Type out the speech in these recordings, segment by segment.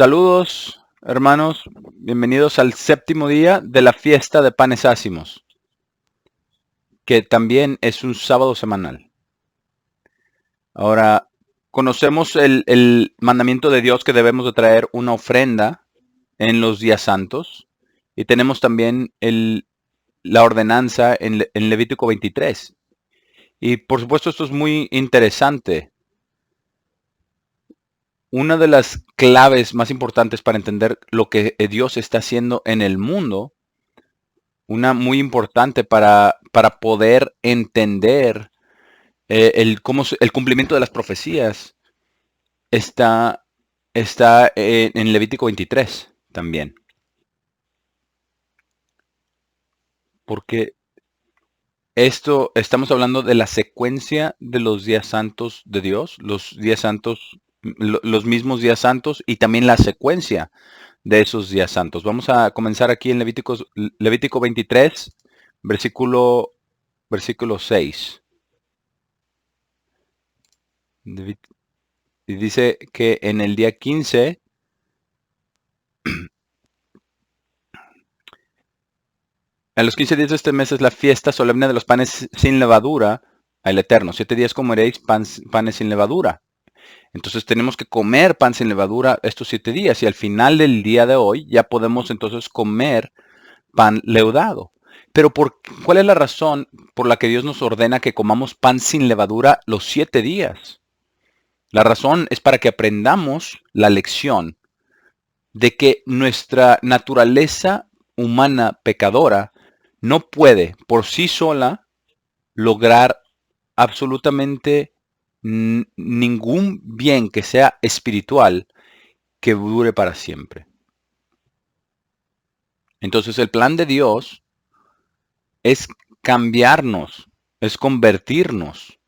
Saludos, hermanos. Bienvenidos al séptimo día de la fiesta de panes ácimos, que también es un sábado semanal. Ahora, conocemos el mandamiento de Dios que debemos de traer una ofrenda en los días santos. Y tenemos también la ordenanza en Levítico 23. Y por supuesto esto es muy interesante. Una de las claves más importantes para entender lo que Dios está haciendo en el mundo, una muy importante para poder entender el cumplimiento de las profecías, está, está en Levítico 23 también. Porque estamos hablando de la secuencia de los días santos de Dios, los días santos, los mismos días santos y también la secuencia de esos días santos. Vamos a comenzar aquí en Levítico 23, versículo 6. Y dice que en el día 15, en los 15 días de este mes es la fiesta solemne de los panes sin levadura al Eterno. 7 días comeréis panes sin levadura. Entonces tenemos que comer pan sin levadura estos 7 días y al final del día de hoy ya podemos entonces comer pan leudado. Pero ¿cuál es la razón por la que Dios nos ordena que comamos pan sin levadura los 7 días? La razón es para que aprendamos la lección de que nuestra naturaleza humana pecadora no puede por sí sola lograr absolutamente ningún bien que sea espiritual que dure para siempre. Entonces el plan de Dios es cambiarnos, es convertirnos.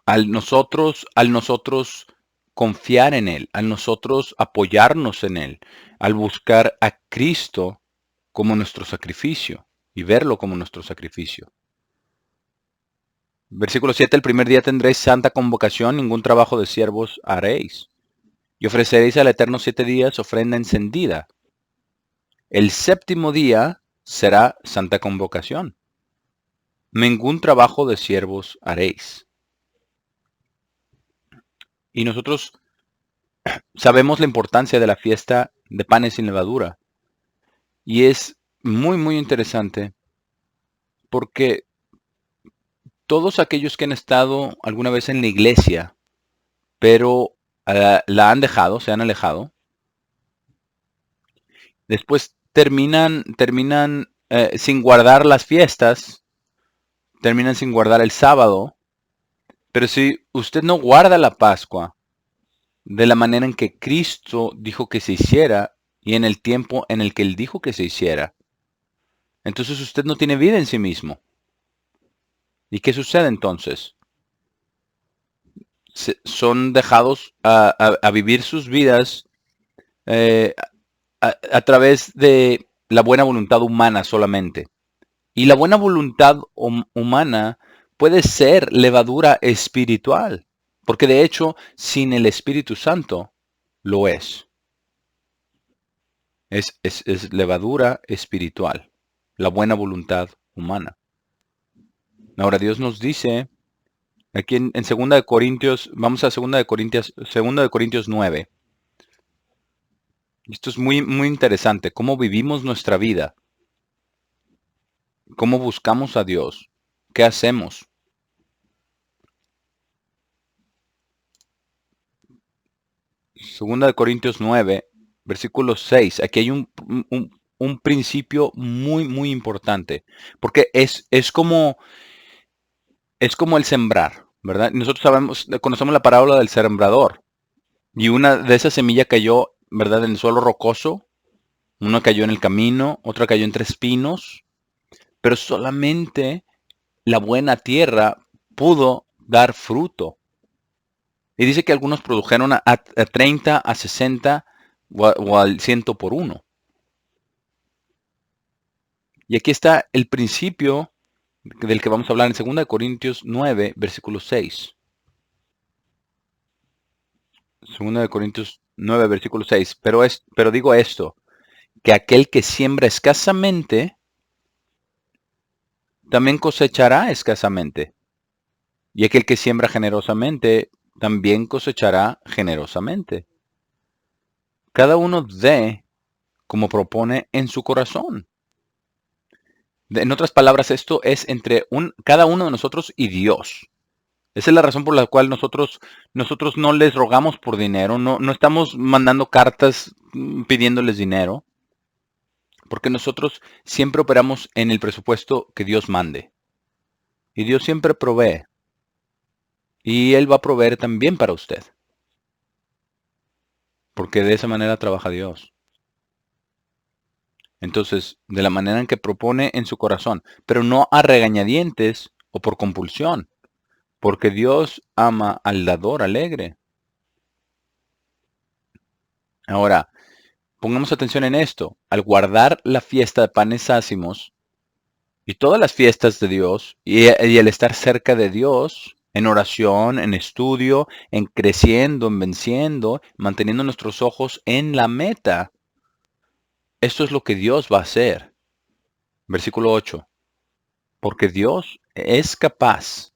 Al nosotros confiar en Él, al nosotros apoyarnos en Él, al buscar a Cristo como nuestro sacrificio y verlo como nuestro sacrificio. Versículo 7, el primer día tendréis santa convocación, ningún trabajo de siervos haréis. Y ofreceréis al Eterno 7 días ofrenda encendida. El séptimo día será santa convocación. Ningún trabajo de siervos haréis. Y nosotros sabemos la importancia de la fiesta de panes sin levadura. Y es muy, muy interesante porque todos aquellos que han estado alguna vez en la iglesia, pero la han dejado, se han alejado, después terminan sin guardar las fiestas, terminan sin guardar el sábado, pero si usted no guarda la Pascua de la manera en que Cristo dijo que se hiciera y en el tiempo en el que Él dijo que se hiciera, entonces usted no tiene vida en sí mismo. ¿Y qué sucede entonces? Son dejados a vivir sus vidas eh, a través de la buena voluntad humana solamente. Y la buena voluntad humana puede ser levadura espiritual, porque de hecho, sin el Espíritu Santo, lo es. Es levadura espiritual, la buena voluntad humana. Ahora Dios nos dice, aquí en 2 de Corintios, vamos a 2 de Corintios 9. Esto es muy, muy interesante, cómo vivimos nuestra vida, cómo buscamos a Dios, qué hacemos. 2 de Corintios 9, versículo 6. Aquí hay un principio muy, muy importante, porque es como el sembrar, ¿verdad? Nosotros conocemos la parábola del sembrador, y una de esas semillas cayó, ¿verdad?, en el suelo rocoso, una cayó en el camino, otra cayó entre espinos, pero solamente la buena tierra pudo dar fruto. Y dice que algunos produjeron a 30, a 60 o al 100 por uno. Y aquí está el principio del que vamos a hablar en 2 Corintios 9, versículo 6. Segunda de Corintios 9, versículo 6. Pero digo esto, que aquel que siembra escasamente, también cosechará escasamente. Y aquel que siembra generosamente, también cosechará generosamente. Cada uno dé como propone en su corazón. En otras palabras, esto es entre cada uno de nosotros y Dios. Esa es la razón por la cual nosotros no les rogamos por dinero, no estamos mandando cartas pidiéndoles dinero, porque nosotros siempre operamos en el presupuesto que Dios mande. Y Dios siempre provee. Y Él va a proveer también para usted. Porque de esa manera trabaja Dios. Entonces, de la manera en que propone en su corazón, pero no a regañadientes o por compulsión, porque Dios ama al dador alegre. Ahora, pongamos atención en esto. Al guardar la fiesta de panes ácimos y todas las fiestas de Dios y el estar cerca de Dios en oración, en estudio, en creciendo, en venciendo, manteniendo nuestros ojos en la meta, esto es lo que Dios va a hacer. Versículo 8. Porque Dios es capaz.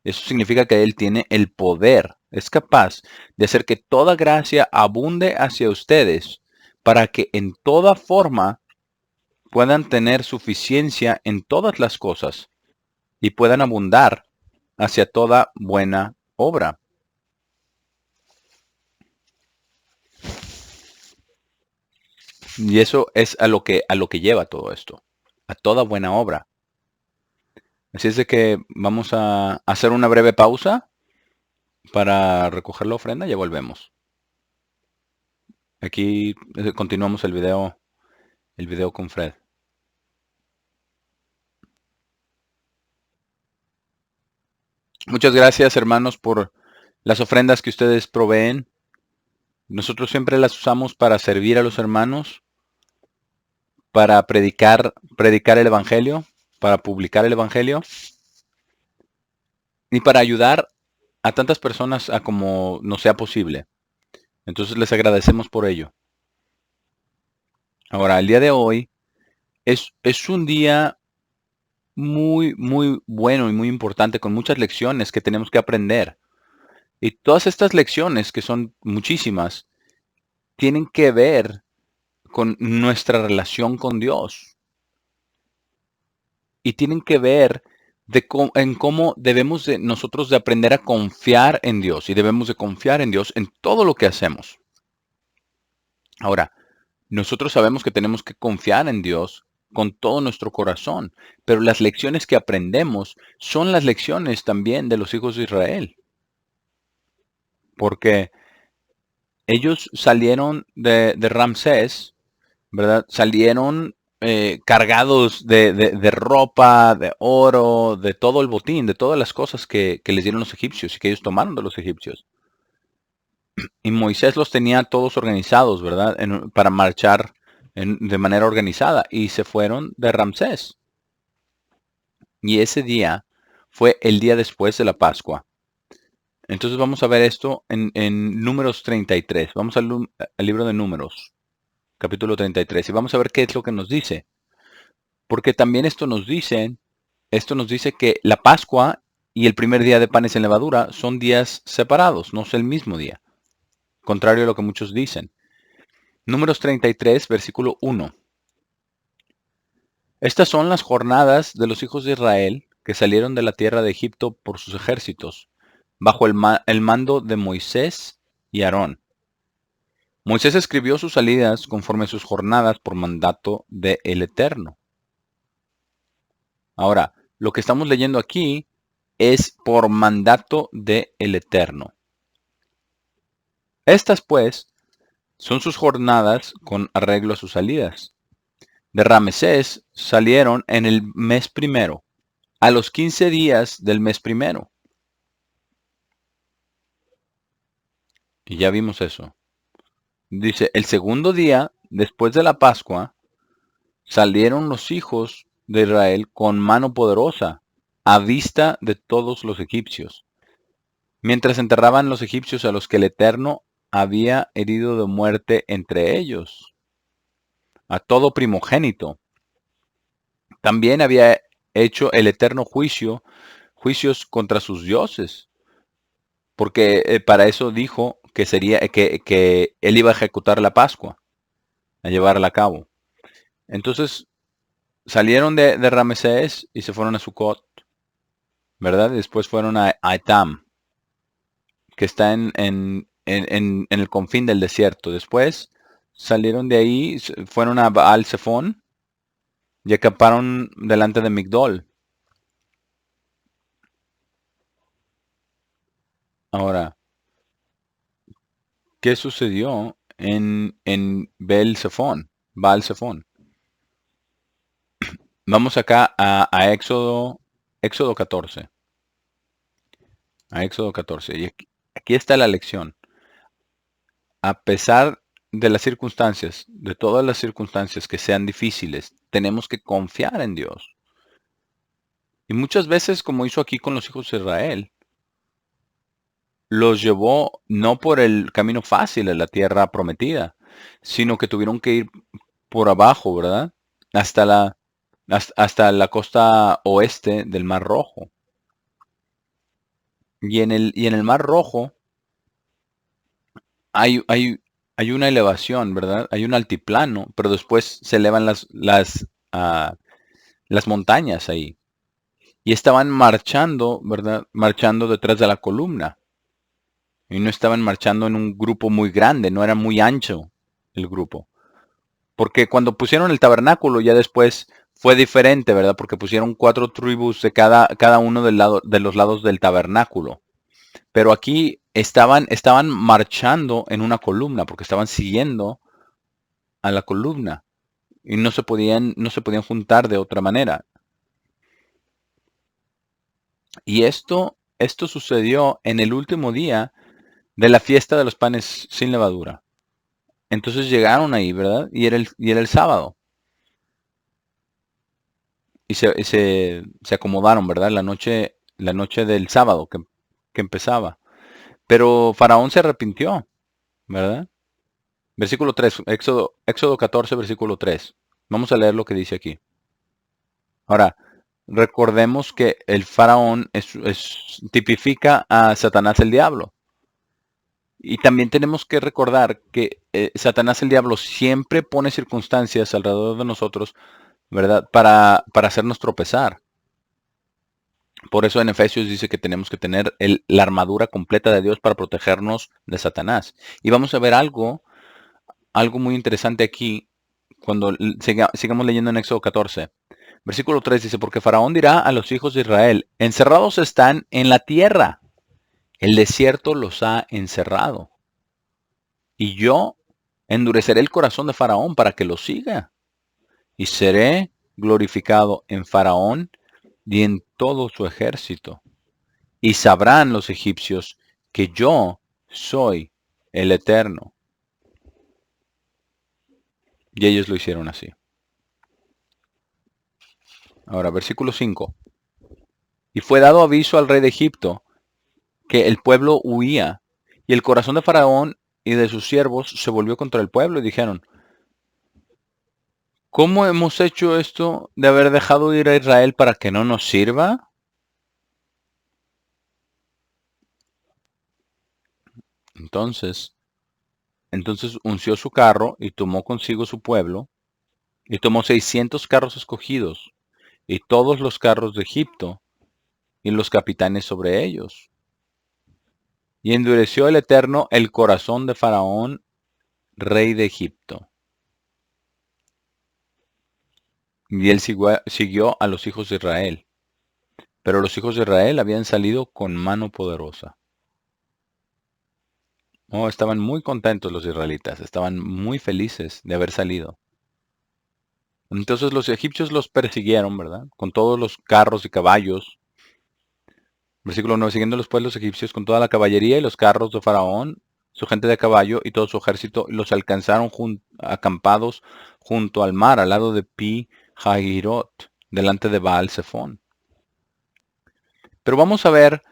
Eso significa que Él tiene el poder, es capaz de hacer que toda gracia abunde hacia ustedes para que en toda forma puedan tener suficiencia en todas las cosas y puedan abundar hacia toda buena obra. Y eso es a lo que lleva todo esto, a toda buena obra. Así es de que vamos a hacer una breve pausa para recoger la ofrenda y ya volvemos. Aquí continuamos el video con Fred. Muchas gracias, hermanos, por las ofrendas que ustedes proveen. Nosotros siempre las usamos para servir a los hermanos, para predicar el evangelio, para publicar el evangelio y para ayudar a tantas personas a como nos sea posible. Entonces les agradecemos por ello. Ahora, el día de hoy es un día muy, muy bueno y muy importante, con muchas lecciones que tenemos que aprender. Y todas estas lecciones, que son muchísimas, tienen que ver con nuestra relación con Dios. Y tienen que ver en cómo debemos nosotros de aprender a confiar en Dios. Y debemos de confiar en Dios en todo lo que hacemos. Ahora, nosotros sabemos que tenemos que confiar en Dios con todo nuestro corazón, pero las lecciones que aprendemos son las lecciones también de los hijos de Israel, porque ellos salieron de Ramsés, ¿verdad? Salieron cargados de ropa, de oro, de todo el botín, de todas las cosas que les dieron los egipcios y que ellos tomaron de los egipcios. Y Moisés los tenía todos organizados, ¿verdad? Para marchar de manera organizada. Y se fueron de Ramsés. Y ese día fue el día después de la Pascua. Entonces vamos a ver esto en Números 33. Vamos al libro de Números, capítulo 33. Y vamos a ver qué es lo que nos dice. Porque también esto nos dice que la Pascua y el primer día de panes sin levadura son días separados, no es el mismo día. Contrario a lo que muchos dicen. Números 33, versículo 1. Estas son las jornadas de los hijos de Israel que salieron de la tierra de Egipto por sus ejércitos, bajo el mando de Moisés y Aarón. Moisés escribió sus salidas conforme a sus jornadas por mandato del Eterno. Ahora, lo que estamos leyendo aquí es por mandato del Eterno. Estas, pues, son sus jornadas con arreglo a sus salidas. De Ramesés salieron en el mes primero, a los 15 días del mes primero. Y ya vimos eso. Dice, el segundo día, después de la Pascua, salieron los hijos de Israel con mano poderosa, a vista de todos los egipcios. mientras enterraban los egipcios a los que el Eterno había herido de muerte entre ellos, a todo primogénito. También había hecho el Eterno juicios contra sus dioses, porque para eso dijo que sería que él iba a ejecutar la Pascua, a llevarla a cabo. Entonces salieron de Ramesés y se fueron a Sucot, ¿verdad? Después fueron a Etam, que está en el confín del desierto. Después salieron de ahí, fueron a Baal Zephón y acamparon delante de Migdol. Ahora, ¿qué sucedió en Baal Zephón? Baal Zephón. Vamos acá a Éxodo 14. A Éxodo 14. Y aquí está la lección. A pesar de las circunstancias, de todas las circunstancias que sean difíciles, tenemos que confiar en Dios. Y muchas veces, como hizo aquí con los hijos de Israel, los llevó no por el camino fácil a la tierra prometida, sino que tuvieron que ir por abajo, ¿verdad? Hasta la costa oeste del Mar Rojo. Y en el Mar Rojo hay, hay, hay una elevación, ¿verdad? Hay un altiplano, pero después se elevan las montañas ahí. Y estaban marchando, ¿verdad? Marchando detrás de la columna. Y no estaban marchando en un grupo muy grande, no era muy ancho el grupo. Porque cuando pusieron el tabernáculo ya después fue diferente, ¿verdad? Porque pusieron 4 tribus de cada uno de los lados del tabernáculo. Pero aquí estaban marchando en una columna, porque estaban siguiendo a la columna. Y no se podían juntar de otra manera. Y esto sucedió en el último día de la fiesta de los panes sin levadura. Entonces llegaron ahí, ¿verdad? Y era el sábado. Y se acomodaron, ¿verdad? La noche del sábado que empezaba. Pero Faraón se arrepintió, ¿verdad? Versículo 3, Éxodo 14, versículo 3. Vamos a leer lo que dice aquí. Ahora, recordemos que el Faraón tipifica a Satanás el diablo. Y también tenemos que recordar que Satanás el diablo siempre pone circunstancias alrededor de nosotros, ¿verdad? Para hacernos tropezar. Por eso en Efesios dice que tenemos que tener la armadura completa de Dios para protegernos de Satanás. Y vamos a ver algo muy interesante aquí cuando sigamos leyendo en Éxodo 14. Versículo 3 dice, porque Faraón dirá a los hijos de Israel, encerrados están en la tierra, el desierto los ha encerrado. Y yo endureceré el corazón de Faraón para que lo siga. Y seré glorificado en Faraón y en todo su ejército. Y sabrán los egipcios que yo soy el Eterno. Y ellos lo hicieron así. Ahora, versículo 5. Y fue dado aviso al rey de Egipto que el pueblo huía. Y el corazón de Faraón y de sus siervos se volvió contra el pueblo y dijeron, ¿cómo hemos hecho esto de haber dejado ir a Israel para que no nos sirva? Entonces unció su carro y tomó consigo su pueblo y tomó 600 carros escogidos y todos los carros de Egipto y los capitanes sobre ellos. Y endureció el Eterno el corazón de Faraón, rey de Egipto. Y él siguió a los hijos de Israel. Pero los hijos de Israel habían salido con mano poderosa. Oh, estaban muy contentos los israelitas, estaban muy felices de haber salido. Entonces los egipcios los persiguieron, ¿verdad? Con todos los carros y caballos. Versículo 9, siguiendo los pueblos egipcios con toda la caballería y los carros de Faraón, su gente de caballo y todo su ejército, y los alcanzaron acampados junto al mar, al lado de Pi Hahirot, delante de Baal Zephón. Pero vamos a ver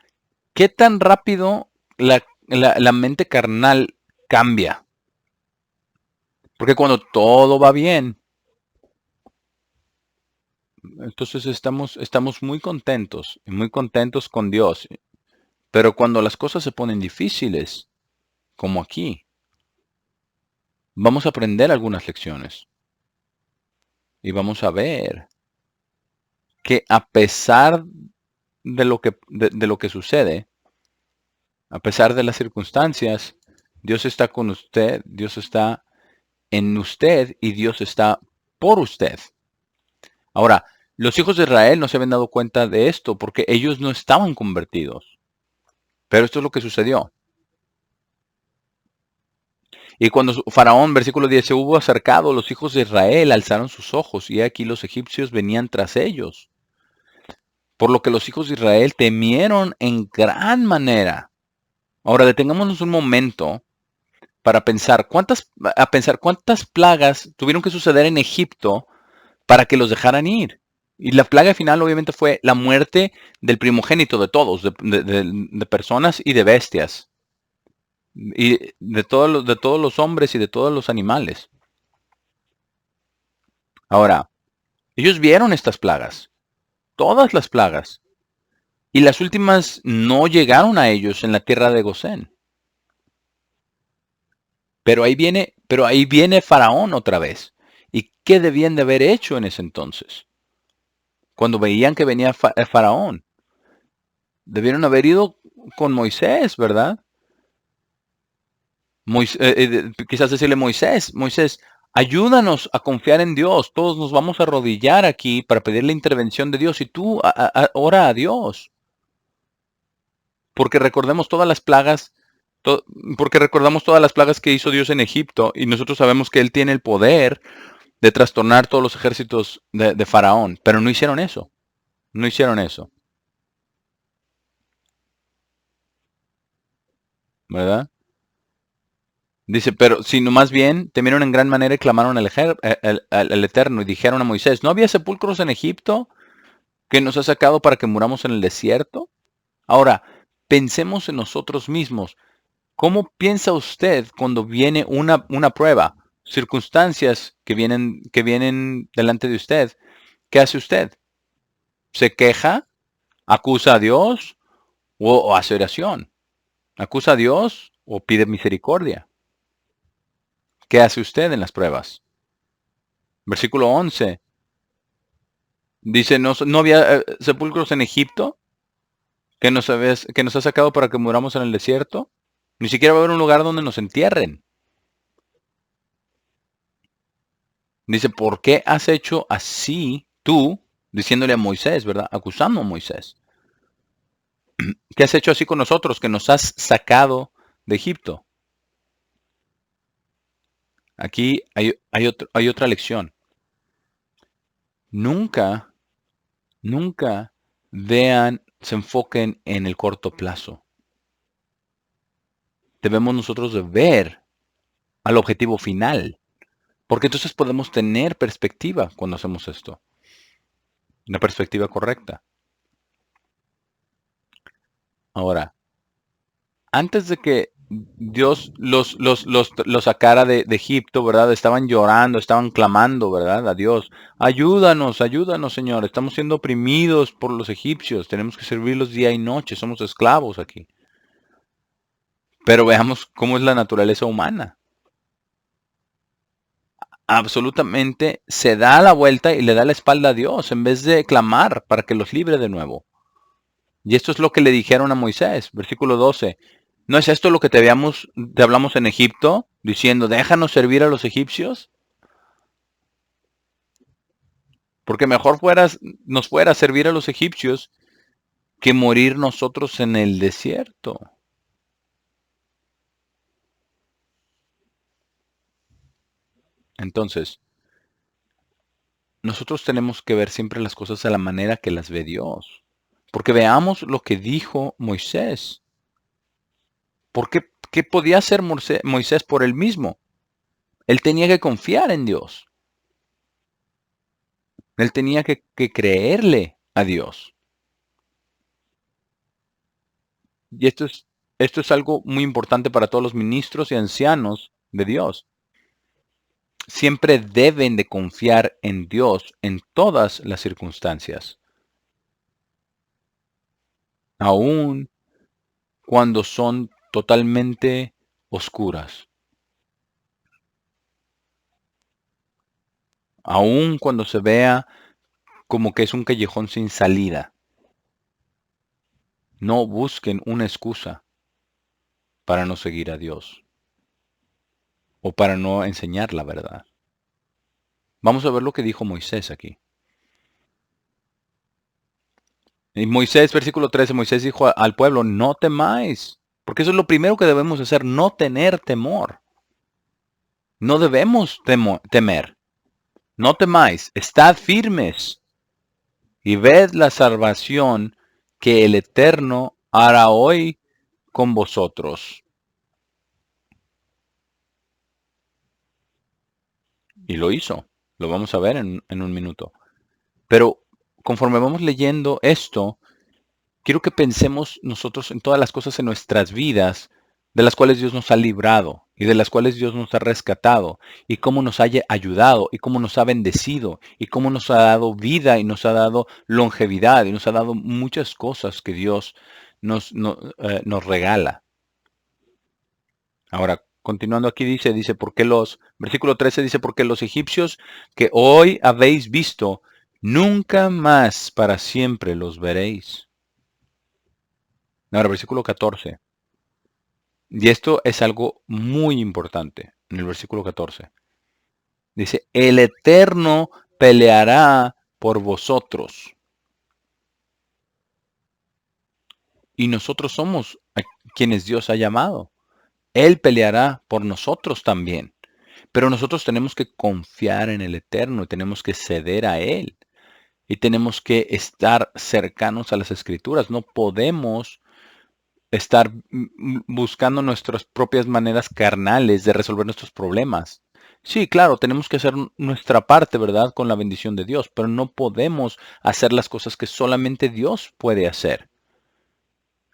¿Qué tan rápido la mente carnal cambia? Porque cuando todo va bien, entonces estamos muy contentos con Dios. Pero cuando las cosas se ponen difíciles, como aquí, vamos a aprender algunas lecciones y vamos a ver que a pesar de lo que sucede, a pesar de las circunstancias, Dios está con usted, Dios está en usted y Dios está por usted. Ahora, los hijos de Israel no se habían dado cuenta de esto porque ellos no estaban convertidos. Pero esto es lo que sucedió. Y cuando Faraón, versículo 10, se hubo acercado, los hijos de Israel alzaron sus ojos y aquí los egipcios venían tras ellos. Por lo que los hijos de Israel temieron en gran manera. Ahora detengámonos un momento para pensar cuántas plagas tuvieron que suceder en Egipto para que los dejaran ir. Y la plaga final obviamente fue la muerte del primogénito de todos, de personas y de bestias. Y de todos los hombres y de todos los animales. Ahora, ellos vieron estas plagas, todas las plagas, y las últimas no llegaron a ellos en la tierra de Gosén. Pero ahí viene Faraón otra vez. ¿Y qué debían de haber hecho en ese entonces? Cuando veían que venía Faraón, debieron haber ido con Moisés, ¿verdad? Quizás decirle Moisés, ayúdanos a confiar en Dios. Todos nos vamos a arrodillar aquí para pedir la intervención de Dios y tú ora a Dios. Porque recordemos todas las plagas, porque recordamos todas las plagas que hizo Dios en Egipto y nosotros sabemos que Él tiene el poder de trastornar todos los ejércitos de Faraón, pero no hicieron eso, no hicieron eso, ¿verdad? Dice, pero sino más bien temieron en gran manera y clamaron al Eterno y dijeron a Moisés, ¿no había sepulcros en Egipto que nos ha sacado para que muramos en el desierto? Ahora, pensemos en nosotros mismos. ¿Cómo piensa usted cuando viene una prueba, circunstancias que vienen delante de usted? ¿Qué hace usted? ¿Se queja? ¿Acusa a Dios o hace oración? ¿Acusa a Dios o pide misericordia? ¿Qué hace usted en las pruebas? Versículo 11 dice, ¿no había sepulcros en Egipto que nos ha sacado para que muramos en el desierto? Ni siquiera va a haber un lugar donde nos entierren. Dice, ¿por qué has hecho así tú? Diciéndole a Moisés, ¿verdad? Acusando a Moisés. ¿Qué has hecho así con nosotros que nos has sacado de Egipto? Aquí hay otra lección. Nunca, nunca se enfoquen en el corto plazo. Debemos nosotros de ver al objetivo final, porque entonces podemos tener perspectiva cuando hacemos esto, una perspectiva correcta. Ahora, antes de que Dios los sacara de Egipto, ¿verdad? Estaban llorando, estaban clamando, ¿verdad? A Dios. Ayúdanos, ayúdanos, Señor. Estamos siendo oprimidos por los egipcios. Tenemos que servirlos día y noche. Somos esclavos aquí. Pero veamos cómo es la naturaleza humana. Absolutamente se da la vuelta y le da la espalda a Dios en vez de clamar para que los libre de nuevo. Y esto es lo que le dijeron a Moisés, versículo 12. ¿No es esto lo que te hablamos en Egipto, diciendo, déjanos servir a los egipcios? Porque mejor nos fuera servir a los egipcios que morir nosotros en el desierto. Entonces, nosotros tenemos que ver siempre las cosas a la manera que las ve Dios. Porque veamos lo que dijo Moisés. ¿Qué podía hacer Moisés por él mismo? Él tenía que confiar en Dios. Él tenía que creerle a Dios. y esto es algo muy importante para todos los ministros y ancianos de Dios. Siempre deben de confiar en Dios en todas las circunstancias, aun cuando son totalmente oscuras, aun cuando se vea como que es un callejón sin salida. No busquen una excusa para no seguir a Dios o para no enseñar la verdad. Vamos a ver lo que dijo Moisés aquí. En Moisés, versículo 13, Moisés dijo al pueblo, no temáis, porque eso es lo primero que debemos hacer, no tener temor. No debemos temer. No temáis, estad firmes y ved la salvación que el Eterno hará hoy con vosotros. Y lo hizo. Lo vamos a ver en un minuto. Pero conforme vamos leyendo esto, quiero que pensemos nosotros en todas las cosas en nuestras vidas de las cuales Dios nos ha librado y de las cuales Dios nos ha rescatado y cómo nos haya ayudado y cómo nos ha bendecido y cómo nos ha dado vida y nos ha dado longevidad y nos ha dado muchas cosas que Dios nos regala. Ahora, continuando aquí dice, versículo 13 dice, porque los egipcios que hoy habéis visto, nunca más para siempre los veréis. Ahora, versículo 14. Y esto es algo muy importante en el versículo 14. Dice, el Eterno peleará por vosotros. Y nosotros somos a quienes Dios ha llamado. Él peleará por nosotros también. Pero nosotros tenemos que confiar en el Eterno, tenemos que ceder a Él. Y tenemos que estar cercanos a las Escrituras. No podemos estar buscando nuestras propias maneras carnales de resolver nuestros problemas. Sí, claro, tenemos que hacer nuestra parte, ¿verdad? Con la bendición de Dios, pero no podemos hacer las cosas que solamente Dios puede hacer.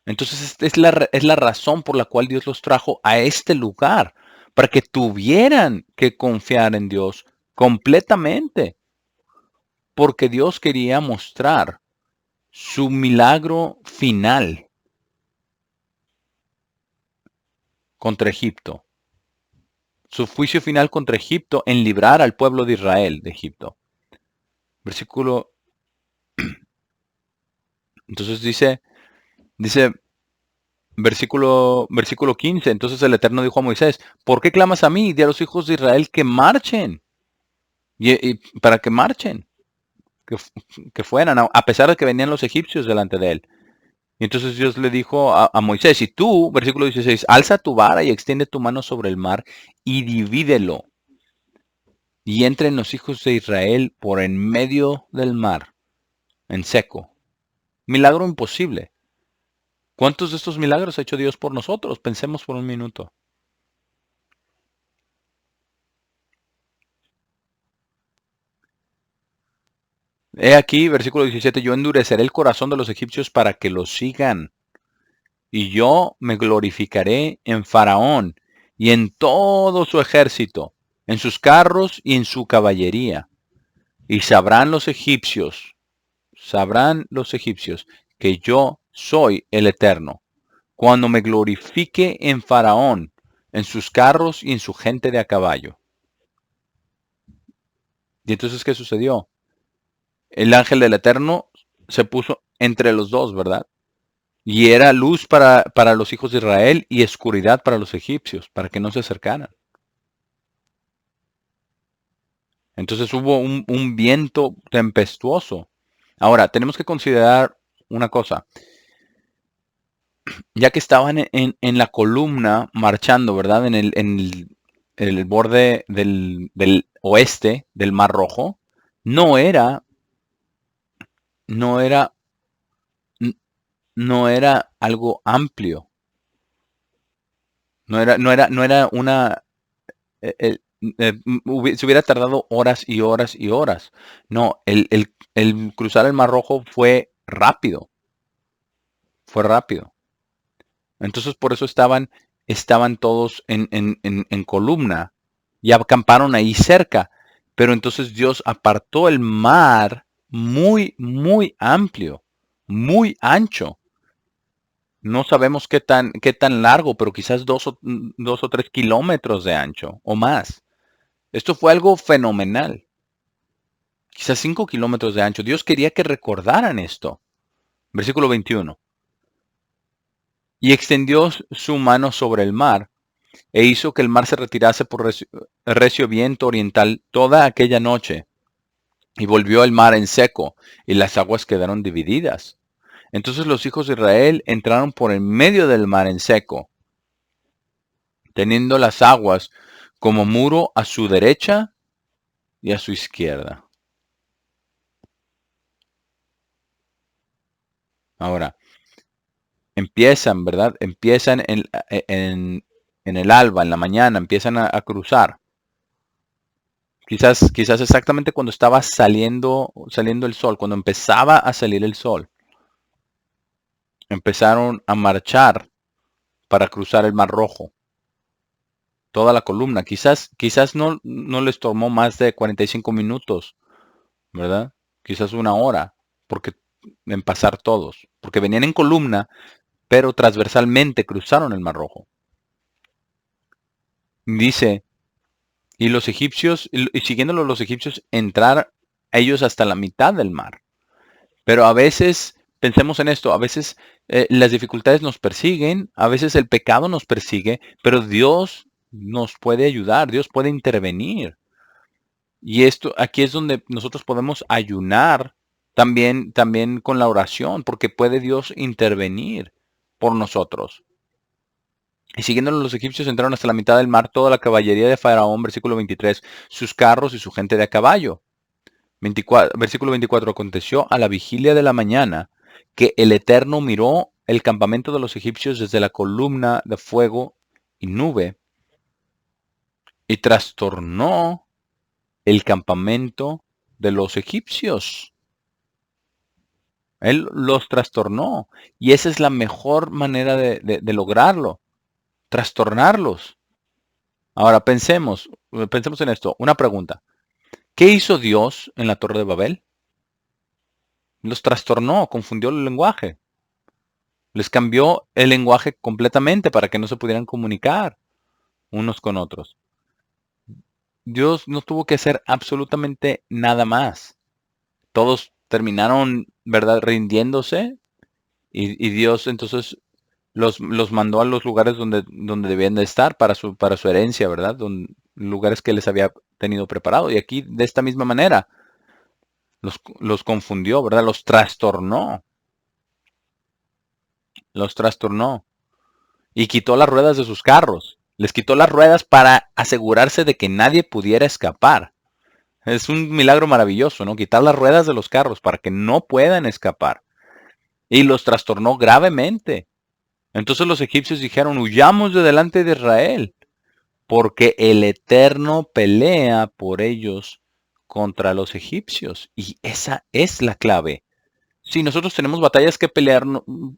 Entonces, es la razón por la cual Dios los trajo a este lugar, para que tuvieran que confiar en Dios completamente, porque Dios quería mostrar su milagro final contra Egipto. Su juicio final contra Egipto en librar al pueblo de Israel de Egipto. Versículo, entonces dice versículo 15, entonces el Eterno dijo a Moisés, ¿por qué clamas a mí? Di a los hijos de Israel que marchen, y para que marchen, que, que fueran, a pesar de que venían los egipcios delante de él. Y entonces Dios le dijo a Moisés, y tú, versículo 16, alza tu vara y extiende tu mano sobre el mar y divídelo, y entren los hijos de Israel por en medio del mar, en seco. Milagro imposible. ¿Cuántos de estos milagros ha hecho Dios por nosotros? Pensemos por un minuto. He aquí, versículo 17, yo endureceré el corazón de los egipcios para que los sigan, y yo me glorificaré en Faraón y en todo su ejército, en sus carros y en su caballería. Y sabrán los egipcios que yo soy el Eterno, cuando me glorifique en Faraón, en sus carros y en su gente de a caballo. Y entonces, ¿qué sucedió? El ángel del Eterno se puso entre los dos, ¿verdad? Y era luz para los hijos de Israel y oscuridad para los egipcios, para que no se acercaran. Entonces hubo un viento tempestuoso. Ahora, tenemos que considerar una cosa. Ya que estaban en la columna marchando, ¿verdad? En el borde del oeste del Mar Rojo, no era, no era, no era algo amplio. No era una, se hubiera tardado horas y horas y horas. No, el cruzar el Mar Rojo fue rápido, fue rápido. Entonces por eso estaban todos en columna y acamparon ahí cerca. Pero entonces Dios apartó el mar muy, muy amplio, muy ancho. No sabemos qué tan largo, pero quizás 2 o 3 kilómetros de ancho o más. Esto fue algo fenomenal. Quizás 5 kilómetros de ancho. Dios quería que recordaran esto. Versículo 21. Y extendió su mano sobre el mar, e hizo que el mar se retirase por recio viento oriental toda aquella noche, y volvió el mar en seco, y las aguas quedaron divididas. Entonces los hijos de Israel entraron por el medio del mar en seco, teniendo las aguas como muro a su derecha y a su izquierda. Ahora, empiezan, ¿verdad? Empiezan en el alba, en la mañana, empiezan a cruzar. Quizás exactamente cuando estaba saliendo el sol, cuando empezaba a salir el sol, empezaron a marchar para cruzar el Mar Rojo. Toda la columna. Quizás no les tomó más de 45 minutos, ¿verdad? Quizás una hora, porque en pasar todos, porque venían en columna, pero transversalmente cruzaron el Mar Rojo. Dice, y los egipcios, y siguiéndolo los egipcios, entrar ellos hasta la mitad del mar. Pero a veces, pensemos en esto, a veces las dificultades nos persiguen, a veces el pecado nos persigue, pero Dios nos puede ayudar, Dios puede intervenir. Y esto, aquí es donde nosotros podemos ayunar también con la oración, porque puede Dios intervenir por nosotros. Y siguiéndolo los egipcios entraron hasta la mitad del mar toda la caballería de Faraón, versículo 23, sus carros y su gente de a caballo. Versículo 24, aconteció a la vigilia de la mañana que el Eterno miró el campamento de los egipcios desde la columna de fuego y nube y trastornó el campamento de los egipcios. Él los trastornó y esa es la mejor manera de lograrlo, trastornarlos. Ahora pensemos en esto. Una pregunta. ¿Qué hizo Dios en la Torre de Babel? Los trastornó, confundió el lenguaje. Les cambió el lenguaje completamente para que no se pudieran comunicar unos con otros. Dios no tuvo que hacer absolutamente nada más. Todos terminaron, ¿verdad?, rindiéndose y Dios entonces los mandó a los lugares donde debían de estar para su herencia, ¿verdad? Lugares que les había tenido preparado. Y aquí, de esta misma manera, los confundió, ¿verdad? Los trastornó y quitó las ruedas de sus carros. Les quitó las ruedas para asegurarse de que nadie pudiera escapar. Es un milagro maravilloso, ¿no? Quitar las ruedas de los carros para que no puedan escapar. Y los trastornó gravemente. Entonces los egipcios dijeron, huyamos de delante de Israel, porque el Eterno pelea por ellos contra los egipcios. Y esa es la clave. Sí, nosotros tenemos batallas que pelear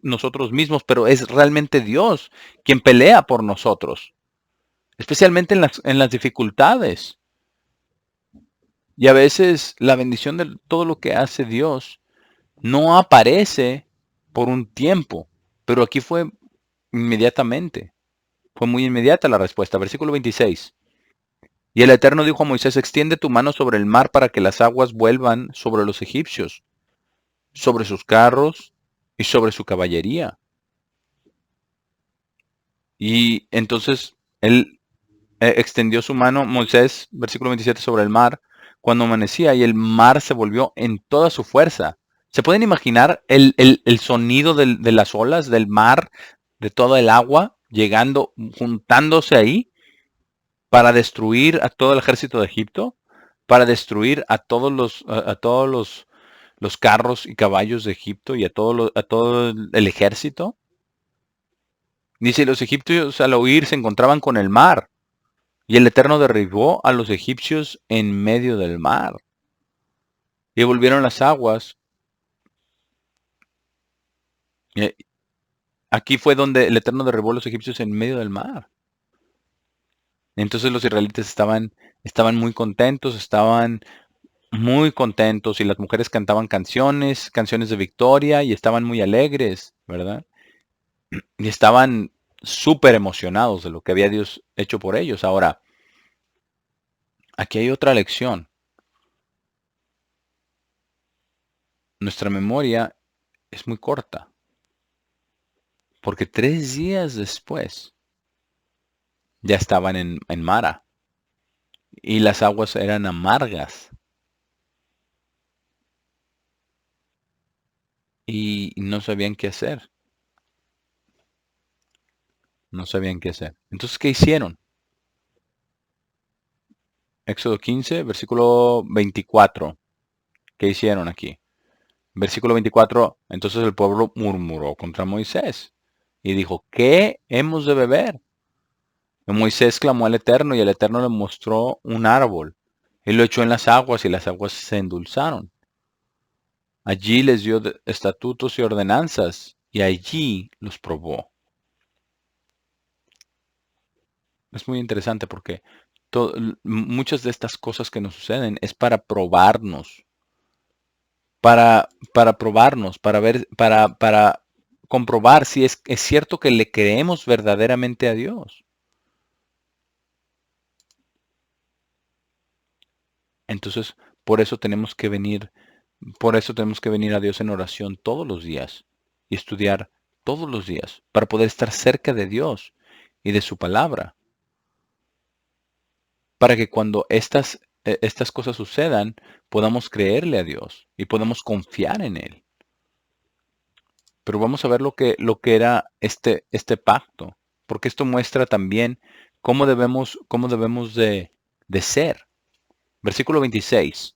nosotros mismos, pero es realmente Dios quien pelea por nosotros, especialmente en las dificultades. Y a veces la bendición de todo lo que hace Dios no aparece por un tiempo, pero aquí fue inmediatamente. Fue muy inmediata la respuesta. Versículo 26. Y el Eterno dijo a Moisés, extiende tu mano sobre el mar para que las aguas vuelvan sobre los egipcios, sobre sus carros y sobre su caballería. Y entonces él extendió su mano, Moisés, versículo 27, sobre el mar, cuando amanecía y el mar se volvió en toda su fuerza. ¿Se pueden imaginar el sonido de las olas, del mar, de toda el agua, llegando, juntándose ahí para destruir a todo el ejército de Egipto? Para destruir a todos los carros y caballos de Egipto y a todo el ejército. Dice, los egipcios al oír se encontraban con el mar, y el Eterno derribó a los egipcios en medio del mar. Y volvieron las aguas, Aquí fue donde el Eterno derribó a los egipcios en medio del mar. Entonces los israelitas estaban muy contentos y las mujeres cantaban canciones de victoria y estaban muy alegres, ¿verdad? Y estaban súper emocionados de lo que había Dios hecho por ellos. Ahora, aquí hay otra lección. Nuestra memoria es muy corta, porque 3 días después ya estaban en Mara y las aguas eran amargas y no sabían qué hacer. No sabían qué hacer. Entonces, ¿qué hicieron? Éxodo 15, versículo 24. ¿Qué hicieron aquí? Versículo 24. Entonces el pueblo murmuró contra Moisés y dijo, ¿qué hemos de beber? Y Moisés clamó al Eterno y el Eterno le mostró un árbol. Él lo echó en las aguas y las aguas se endulzaron. Allí les dio estatutos y ordenanzas y allí los probó. Es muy interesante porque muchas de estas cosas que nos suceden es para probarnos, para probarnos, para ver, para comprobar si es cierto que le creemos verdaderamente a Dios. Entonces, por eso tenemos que venir, por eso tenemos que venir a Dios en oración todos los días y estudiar todos los días para poder estar cerca de Dios y de su palabra, para que cuando estas cosas sucedan, podamos creerle a Dios y podamos confiar en Él. Pero vamos a ver lo que era este pacto, porque esto muestra también cómo debemos de ser. Versículo 26.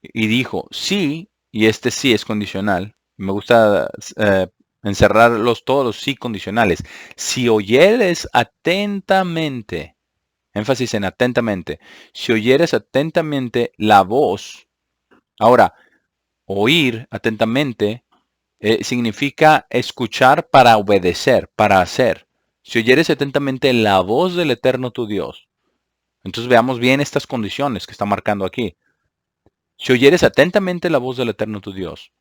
Y dijo, sí, y este sí es condicional. Me gusta encerrarlos todos los sí condicionales. Si oyeres atentamente, énfasis en atentamente, si oyeres atentamente la voz, ahora, oír atentamente significa escuchar para obedecer, para hacer. Si oyeres atentamente la voz del Eterno tu Dios. Entonces veamos bien estas condiciones que está marcando aquí. Si oyeres atentamente la voz del Eterno tu Dios,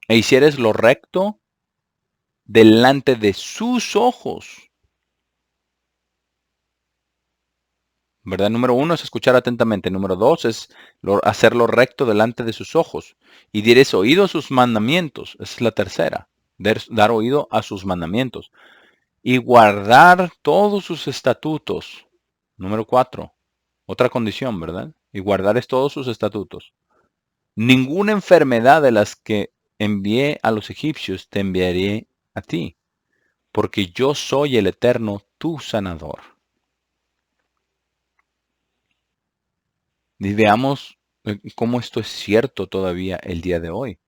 e hicieres lo recto delante de sus ojos. ¿Verdad? Número 1 es escuchar atentamente. Número 2 es hacer lo recto delante de sus ojos. Y dieres oído a sus mandamientos. Esa es la tercera. Dar oído a sus mandamientos. Y guardar todos sus estatutos. Número 4. Otra condición, ¿verdad? Y guardar todos sus estatutos. Ninguna enfermedad de las que envié a los egipcios te enviaré a ti, porque yo soy el Eterno, tu sanador. Y veamos cómo esto es cierto todavía el día de hoy.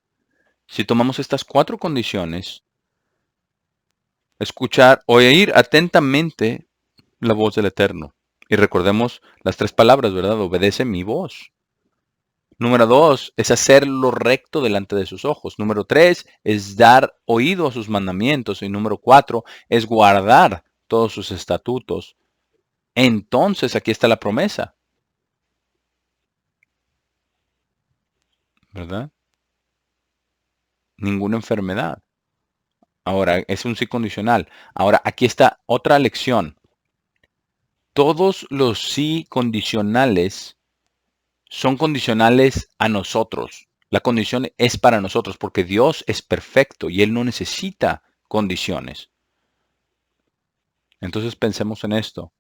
Si tomamos estas 4 condiciones, escuchar, oír atentamente la voz del Eterno. Y recordemos las 3 palabras, ¿verdad? Obedece mi voz. Número 2 es hacer lo recto delante de sus ojos. Número 3 es dar oído a sus mandamientos. Y número 4 es guardar todos sus estatutos. Entonces aquí está la promesa, ¿verdad? Ninguna enfermedad. Ahora, es un sí condicional. Ahora, aquí está otra lección. Todos los sí condicionales son condicionales a nosotros. La condición es para nosotros porque Dios es perfecto y Él no necesita condiciones. Entonces pensemos en esto.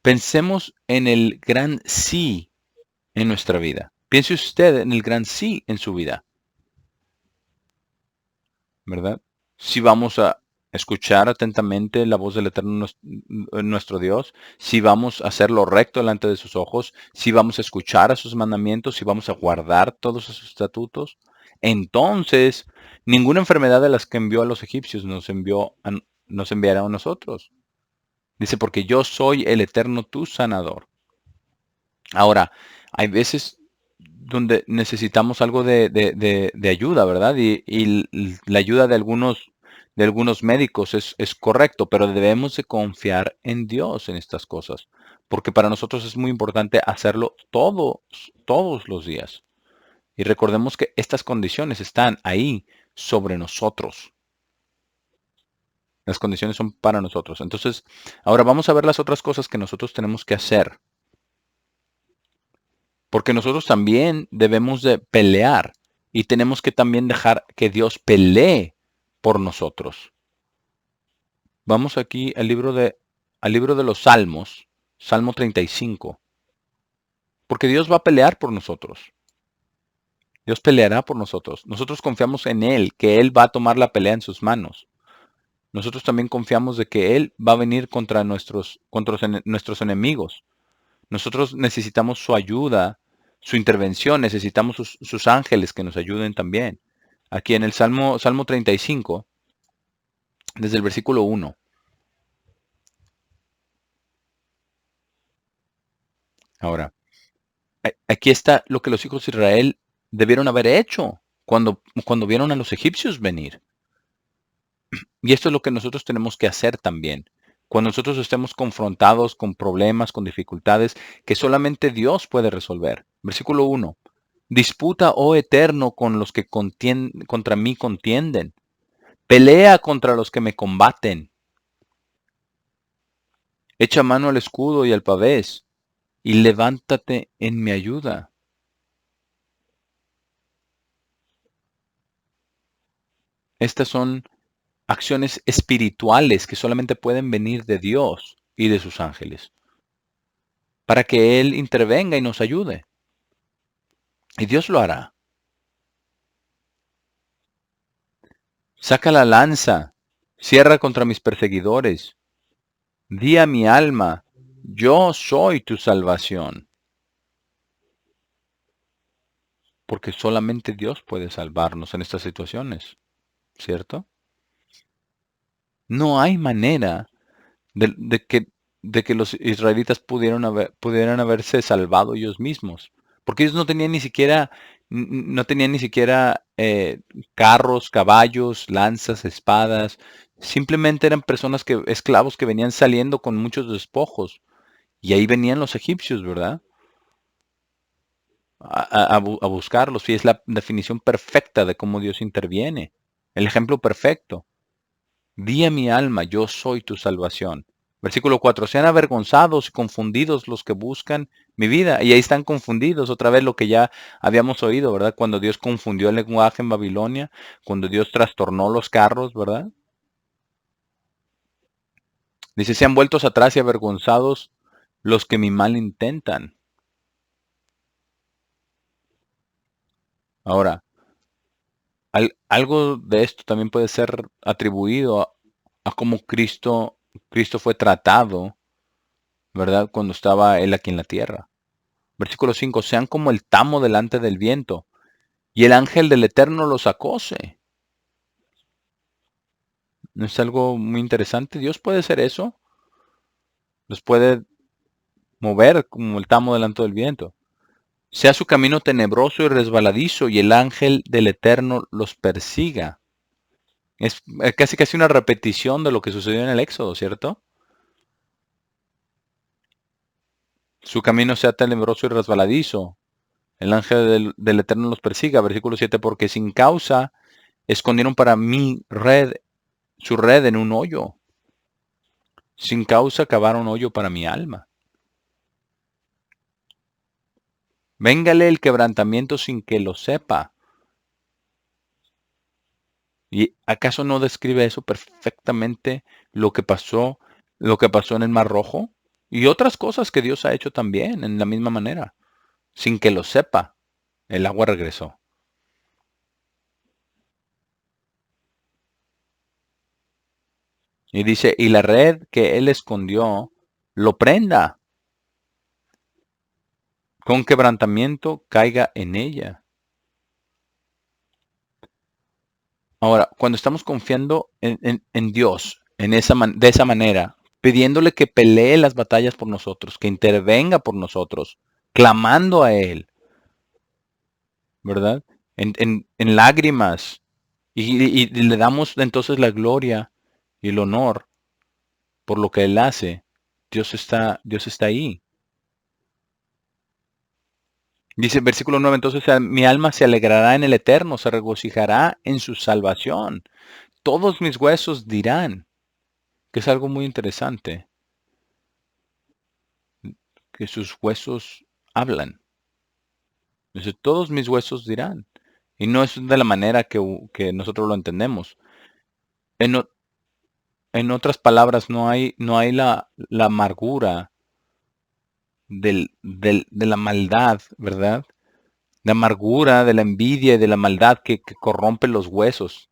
Pensemos en el gran sí en nuestra vida. Piense usted en el gran sí en su vida, ¿verdad? Si vamos a escuchar atentamente la voz del Eterno nuestro Dios, si vamos a hacer lo recto delante de sus ojos, si vamos a escuchar a sus mandamientos, si vamos a guardar todos sus estatutos, entonces ninguna enfermedad de las que envió a los egipcios nos enviará a nosotros. Dice, porque yo soy el Eterno tu sanador. Ahora, hay veces donde necesitamos algo de ayuda, ¿verdad? Y la ayuda de algunos médicos es correcto, pero debemos de confiar en Dios en estas cosas, porque para nosotros es muy importante hacerlo todos los días. Y recordemos que estas condiciones están ahí sobre nosotros. Las condiciones son para nosotros. Entonces, ahora vamos a ver las otras cosas que nosotros tenemos que hacer. Porque nosotros también debemos de pelear y tenemos que también dejar que Dios pelee por nosotros. Vamos aquí al libro de los Salmos, Salmo 35. Porque Dios va a pelear por nosotros. Dios peleará por nosotros. Nosotros confiamos en Él, que Él va a tomar la pelea en sus manos. Nosotros también confiamos de que Él va a venir contra nuestros enemigos. Nosotros necesitamos su ayuda, su intervención, necesitamos sus ángeles que nos ayuden también. Aquí en el Salmo 35, desde el versículo 1. Ahora, aquí está lo que los hijos de Israel debieron haber hecho cuando vieron a los egipcios venir. Y esto es lo que nosotros tenemos que hacer también. Cuando nosotros estemos confrontados con problemas, con dificultades que solamente Dios puede resolver. Versículo 1. Disputa, oh Eterno, con los que contra mí contienden. Pelea contra los que me combaten. Echa mano al escudo y al pavés, y levántate en mi ayuda. Estas son acciones espirituales que solamente pueden venir de Dios y de sus ángeles, para que Él intervenga y nos ayude. Y Dios lo hará. Saca la lanza, cierra contra mis perseguidores. Di a mi alma, yo soy tu salvación. Porque solamente Dios puede salvarnos en estas situaciones, ¿cierto? No hay manera de que los israelitas pudieran haberse salvado ellos mismos. Porque ellos no tenían ni siquiera, no tenían ni siquiera carros, caballos, lanzas, espadas. Simplemente eran esclavos que venían saliendo con muchos despojos. Y ahí venían los egipcios, ¿verdad? A buscarlos. Y es la definición perfecta de cómo Dios interviene. El ejemplo perfecto. Di a mi alma, yo soy tu salvación. Versículo 4. Sean avergonzados y confundidos los que buscan mi vida. Y ahí están confundidos, otra vez lo que ya habíamos oído, ¿verdad? Cuando Dios confundió el lenguaje en Babilonia, cuando Dios trastornó los carros, ¿verdad? Dice, sean vueltos atrás y avergonzados los que mi mal intentan. Ahora, algo de esto también puede ser atribuido a cómo Cristo fue tratado, ¿verdad? Cuando estaba Él aquí en la tierra. Versículo 5, sean como el tamo delante del viento, y el ángel del Eterno los acose. ¿No es algo muy interesante? Dios puede hacer eso. Los puede mover como el tamo delante del viento. Sea su camino tenebroso y resbaladizo, y el ángel del Eterno los persiga. Es casi una repetición de lo que sucedió en el Éxodo, ¿cierto? Su camino sea tenebroso y resbaladizo. El ángel del Eterno los persiga. Versículo 7, porque sin causa escondieron para mí su red en un hoyo. Sin causa cavaron hoyo para mi alma. Véngale el quebrantamiento sin que lo sepa. ¿Y acaso no describe eso perfectamente lo que pasó en el Mar Rojo? Y otras cosas que Dios ha hecho también en la misma manera. Sin que lo sepa, el agua regresó. Y dice, y la red que él escondió, lo prenda. Con quebrantamiento caiga en ella. Ahora, cuando estamos confiando en Dios de esa manera, pidiéndole que pelee las batallas por nosotros, que intervenga por nosotros, clamando a Él, ¿verdad? En lágrimas. Y le damos entonces la gloria y el honor por lo que Él hace. Dios está ahí. Dice el versículo 9, entonces mi alma se alegrará en el Eterno, se regocijará en su salvación. Todos mis huesos dirán, que es algo muy interesante, que sus huesos hablan. Dice, todos mis huesos dirán. Y no es de la manera que nosotros lo entendemos. En, o- en otras palabras, no hay la amargura de la maldad, ¿verdad? De amargura, de la envidia y de la maldad que corrompe los huesos.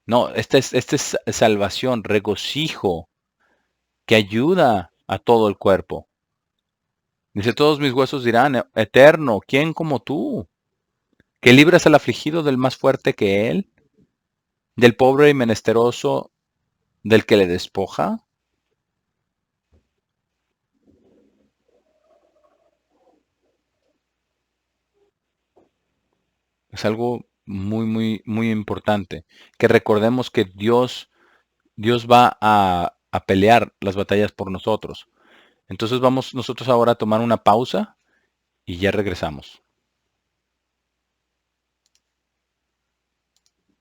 No, esta es salvación, regocijo, que ayuda a todo el cuerpo. Dice, todos mis huesos dirán, eterno, ¿quién como tú? Que libras al afligido del más fuerte que él, del pobre y menesteroso, del que le despoja. Es algo muy importante. Que recordemos que Dios va a pelear las batallas por nosotros. Entonces vamos nosotros ahora a tomar una pausa y ya regresamos.